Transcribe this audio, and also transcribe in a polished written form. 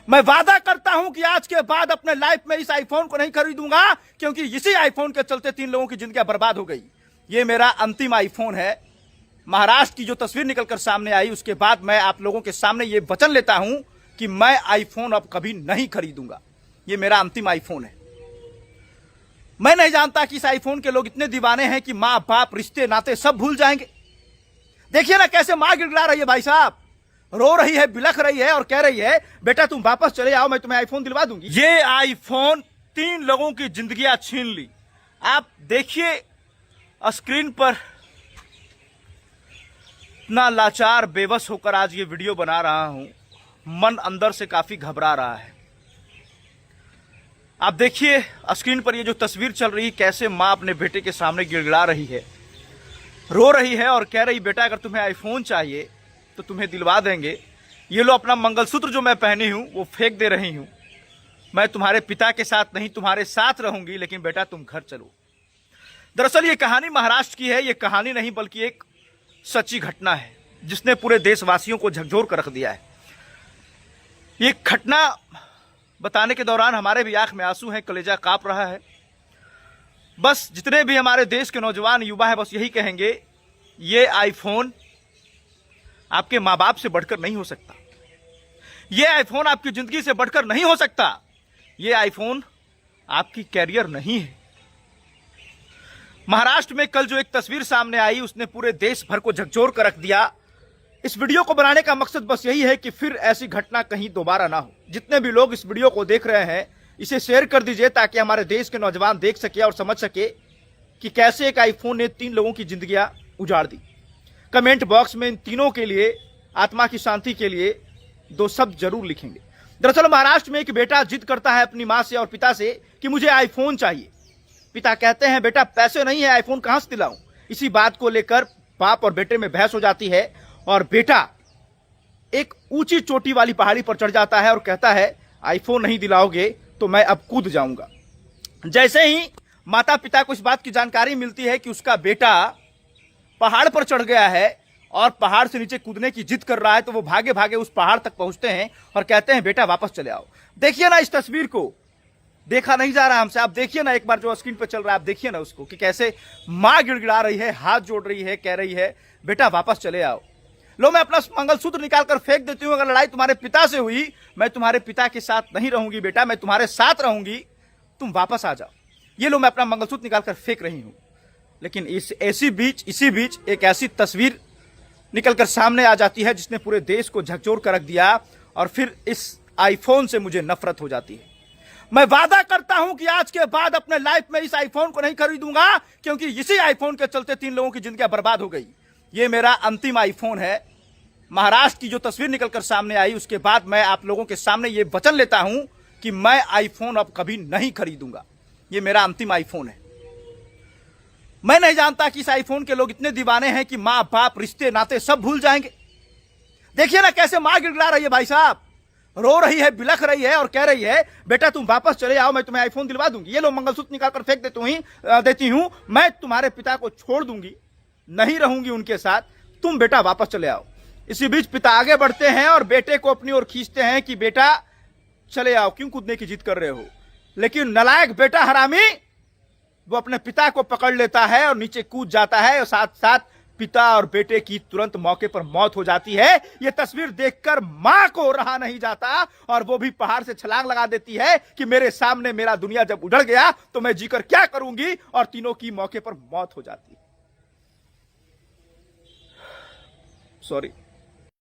मैं वादा करता हूं कि आज के बाद अपने लाइफ में इस आईफोन को नहीं खरीदूंगा, क्योंकि इसी आईफोन के चलते 3 लोगों की जिंदगी बर्बाद हो गई। ये मेरा अंतिम आईफोन है। महाराष्ट्र की जो तस्वीर निकलकर सामने आई, उसके बाद मैं आप लोगों के सामने ये वचन लेता हूं कि मैं आईफोन अब कभी नहीं खरीदूंगा। ये मेरा अंतिम आईफोन है। मैं नहीं जानता कि इस आईफोन के लोग इतने दीवाने हैं कि माँ बाप, रिश्ते नाते सब भूल जाएंगे। देखिए ना कैसे माँ गिड़गिड़ा रही है, भाई साहब रो रही है, बिलख रही है और कह रही है बेटा तुम वापस चले आओ, मैं तुम्हें आईफोन दिलवा दूंगी। ये आईफोन 3 लोगों की जिंदगियां छीन ली। आप देखिए स्क्रीन पर, इतना लाचार बेबस होकर आज ये वीडियो बना रहा हूं। मन अंदर से काफी घबरा रहा है। आप देखिए स्क्रीन पर ये जो तस्वीर चल रही है, कैसे माँ अपने बेटे के सामने गिड़गिड़ा रही है, रो रही है और कह रही बेटा अगर तुम्हें आईफोन चाहिए तो तुम्हें दिलवा देंगे। ये लो अपना मंगलसूत्र जो मैं पहनी हूं वो फेंक दे रही हूं। मैं तुम्हारे पिता के साथ नहीं तुम्हारे साथ रहूंगी, लेकिन बेटा तुम घर चलो। दरअसल ये कहानी महाराष्ट्र की है। ये कहानी नहीं बल्कि एक सच्ची घटना है जिसने पूरे देशवासियों को झकझोर कर रख दिया है। ये घटना बताने के दौरान हमारे भी आंख में आंसू हैं, कलेजा कांप रहा है। बस जितने भी हमारे देश के नौजवान युवा हैं बस यही कहेंगे, ये आईफोन आपके माँ बाप से बढ़कर नहीं हो सकता। ये आईफोन आपकी जिंदगी से बढ़कर नहीं हो सकता। ये आईफोन आपकी कैरियर नहीं है। महाराष्ट्र में कल जो एक तस्वीर सामने आई उसने पूरे देश भर को झकझोर कर रख दिया। इस वीडियो को बनाने का मकसद बस यही है कि फिर ऐसी घटना कहीं दोबारा ना हो। जितने भी लोग इस वीडियो को देख रहे हैं इसे शेयर कर दीजिए ताकि हमारे देश के नौजवान देख सके और समझ सके कि कैसे एक आईफोन ने 3 लोगों की जिंदगियां उजाड़ दी। कमेंट बॉक्स में इन तीनों के लिए, आत्मा की शांति के लिए 2 शब्द जरूर लिखेंगे। दरअसल महाराष्ट्र में एक बेटा जिद करता है अपनी मां से और पिता से कि मुझे आईफोन चाहिए। पिता कहते हैं बेटा पैसे नहीं है, आईफोन कहां से दिलाऊं। इसी बात को लेकर बाप और बेटे में बहस हो जाती है और बेटा एक ऊंची चोटी वाली पहाड़ी पर चढ़ जाता है और कहता है आईफोन नहीं दिलाओगे तो मैं अब कूद जाऊंगा। जैसे ही माता पिता को इस बात की जानकारी मिलती है कि उसका बेटा पहाड़ पर चढ़ गया है और पहाड़ से नीचे कूदने की जिद कर रहा है, तो वो भागे भागे उस पहाड़ तक पहुंचते हैं और कहते हैं बेटा वापस चले आओ। देखिए ना इस तस्वीर को, देखा नहीं जा रहा हमसे। आप देखिए ना एक बार जो स्क्रीन पर चल रहा है, आप देखिए ना उसको कि कैसे मां गिड़गिड़ा रही है, हाथ जोड़ रही है, कह रही है बेटा वापस चले आओ। लो मैं अपना मंगलसूत्र निकालकर फेंक देती हूं। अगर लड़ाई तुम्हारे पिता से हुई, मैं तुम्हारे पिता के साथ नहीं रहूंगी बेटा, मैं तुम्हारे साथ रहूंगी, तुम वापस आ जाओ। ये लो मैं अपना मंगलसूत्र निकालकर फेंक रही हूं। लेकिन इसी बीच एक ऐसी तस्वीर निकलकर सामने आ जाती है जिसने पूरे देश को झकझोर कर रख दिया और फिर इस आईफोन से मुझे नफरत हो जाती है। मैं वादा करता हूं कि आज के बाद अपने लाइफ में इस आईफोन को नहीं खरीदूंगा, क्योंकि इसी आईफोन के चलते 3 लोगों की जिंदगी बर्बाद हो गई। ये मेरा अंतिम आईफोन है। महाराष्ट्र की जो तस्वीर निकलकर सामने आई उसके बाद मैं आप लोगों के सामने ये वचन लेता हूं कि मैं आईफोन अब कभी नहीं खरीदूंगा। ये मेरा अंतिम आईफोन है। मैं नहीं जानता कि इस आईफोन के लोग इतने दीवाने हैं कि माँ बाप, रिश्ते नाते सब भूल जाएंगे। देखिए ना कैसे माँ गिड़गिड़ा रही है, भाई साहब रो रही है, बिलख रही है और कह रही है बेटा तुम वापस चले आओ, मैं तुम्हें आईफोन दिलवा दूंगी। ये लो मंगलसूत्र निकालकर फेंक देती हूं। मैं तुम्हारे पिता को छोड़ दूंगी, नहीं रहूंगी उनके साथ, तुम बेटा वापस चले आओ। इसी बीच पिता आगे बढ़ते हैं और बेटे को अपनी ओर खींचते हैं कि बेटा चले आओ, क्यों कूदने की जिद कर रहे हो। लेकिन नालायक बेटा हरामी वो अपने पिता को पकड़ लेता है और नीचे कूद जाता है और साथ साथ पिता और बेटे की तुरंत मौके पर मौत हो जाती है। यह तस्वीर देखकर मां को रहा नहीं जाता और वो भी पहाड़ से छलांग लगा देती है कि मेरे सामने मेरा दुनिया जब उजड़ गया तो मैं जीकर क्या करूंगी, और तीनों की मौके पर मौत हो जाती है। सॉरी।